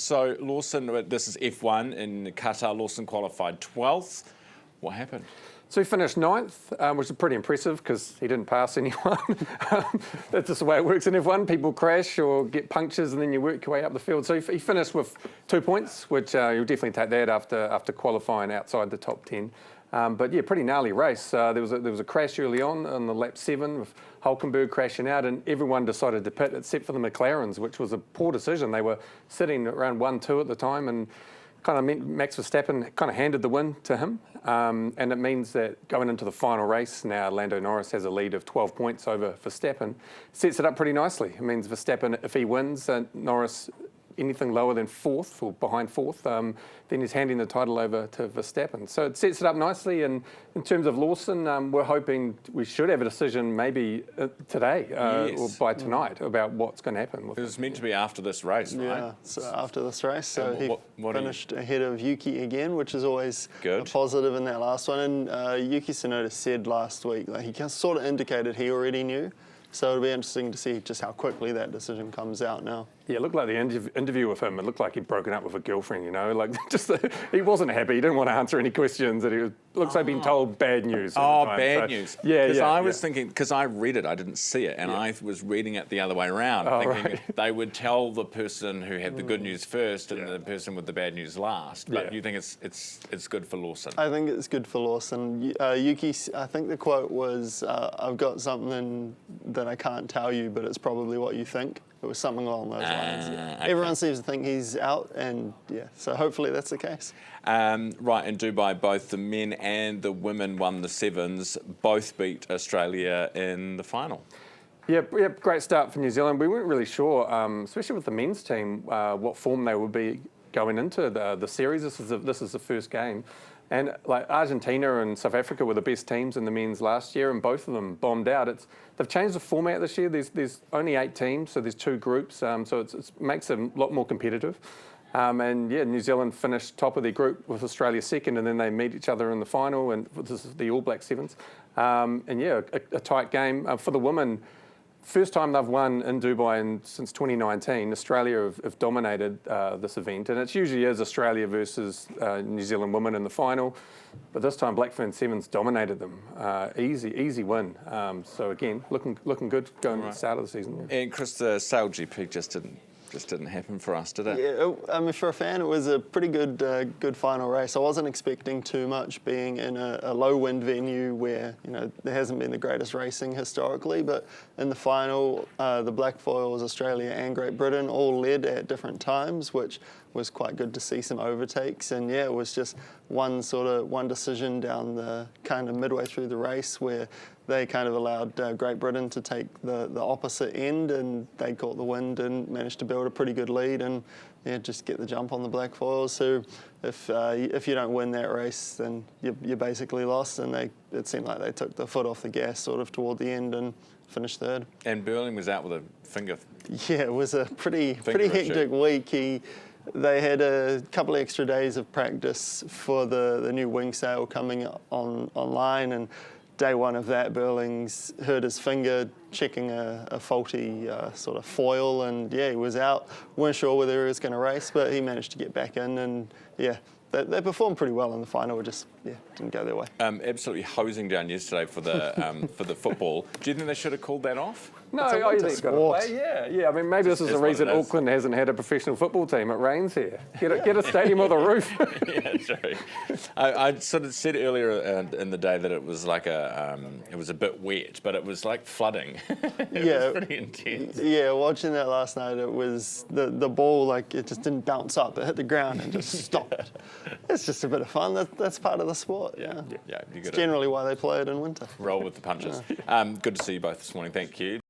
So Lawson, this is F1 in Qatar. Lawson qualified 12th. What happened? So he finished 9th, which is pretty impressive because he didn't pass anyone. That's just the way it works in F1. People crash or get punctures and then you work your way up the field. So he finished with 2 points, which you'll definitely take that after qualifying outside the top 10. But yeah, pretty gnarly race. There was a crash early on the lap 7 with Hulkenberg crashing out, and everyone decided to pit except for the McLarens, which was a poor decision. They were sitting around 1-2 at the time, and kind of meant Max Verstappen kind of handed the win to him. And it means that going into the final race now, Lando Norris has a lead of 12 points over Verstappen. Sets it up pretty nicely. It means Verstappen, if he wins, Norris anything lower than 4th or behind 4th, then he's handing the title over to Verstappen. So it sets it up nicely. And in terms of Lawson, we're hoping we should have a decision maybe today or by tonight about what's going to happen. It was meant to be after this race, right? Yeah, so after this race. So he what finished ahead of Yuki again, which is always a positive in that last one. And Yuki Tsunoda said last week, like, he sort of indicated he already knew. So it'll be interesting to see just how quickly that decision comes out now. Yeah, it looked like the interview with him, it looked like he'd broken up with a girlfriend, you know, like he wasn't happy. He didn't want to answer any questions. And looks like being told bad news. Bad news. Yeah, because I was thinking, because I read it, I didn't see it, and I was reading it the other way around, thinking they would tell the person who had the good news first and the person with the bad news last. But you think it's good for Lawson? I think it's good for Lawson. Yuki, I think the quote was, "I've got something that I can't tell you, but it's probably what you think." It was something along those lines. Yeah. Okay. Everyone seems to think he's out, and so hopefully that's the case. Right, in Dubai, both the men and the women won the sevens, both beat Australia in the final. Yeah, great start for New Zealand. We weren't really sure, especially with the men's team, what form they would be going into the series. This is the first game. And like Argentina and South Africa were the best teams in the men's last year, and both of them bombed out. They've changed the format this year. There's only 8 teams, so there's 2 groups. So it makes it a lot more competitive. And yeah, New Zealand finished top of their group with Australia second, and then they meet each other in the final, and this is the All Black Sevens. And yeah, a tight game for the women. First time they've won in Dubai since 2019. Australia have dominated this event, and it usually is Australia versus New Zealand women in the final. But this time, Blackfern Sevens dominated them. Easy win. So again, looking good going at the start of the season. Yeah. And Chris, the SailGP just didn't happen for us, did it? Yeah, I mean, for a fan, it was a pretty good final race. I wasn't expecting too much, being in a low-wind venue where there hasn't been the greatest racing historically. But in the final, the Black Foils, Australia and Great Britain, all led at different times, which was quite good to see some overtakes. And yeah, it was just one decision down the kind of midway through the race where they kind of allowed Great Britain to take the opposite end, and they caught the wind and managed to build a pretty good lead and just get the jump on the Black Foils. So if you don't win that race, then you're basically lost. And it seemed like they took the foot off the gas sort of toward the end and finished third. And Burling was out with a finger. Yeah, it was a pretty hectic week. They had a couple of extra days of practice for the new wing sail coming online, and day one of that, Burling's hurt his finger checking a faulty sort of foil, and yeah, he was out. Weren't sure whether he was going to race, but he managed to get back in, and yeah, they performed pretty well in the final. It just didn't go their way. Absolutely hosing down yesterday for the football. Do you think they should have called that off? No, I think it's got to play. Yeah. I mean, maybe this is the reason Auckland hasn't had a professional football team. It rains here. Get a stadium with a roof. Yeah, true. I sort of said earlier in the day that it was like it was a bit wet, but it was like flooding. It was pretty intense. Yeah, watching that last night, it was the ball, like, it just didn't bounce up. It hit the ground and just stopped. It's just a bit of fun. That's part of the sport. Yeah. It's generally why they play it in winter. Roll with the punches. Good to see you both this morning. Thank you.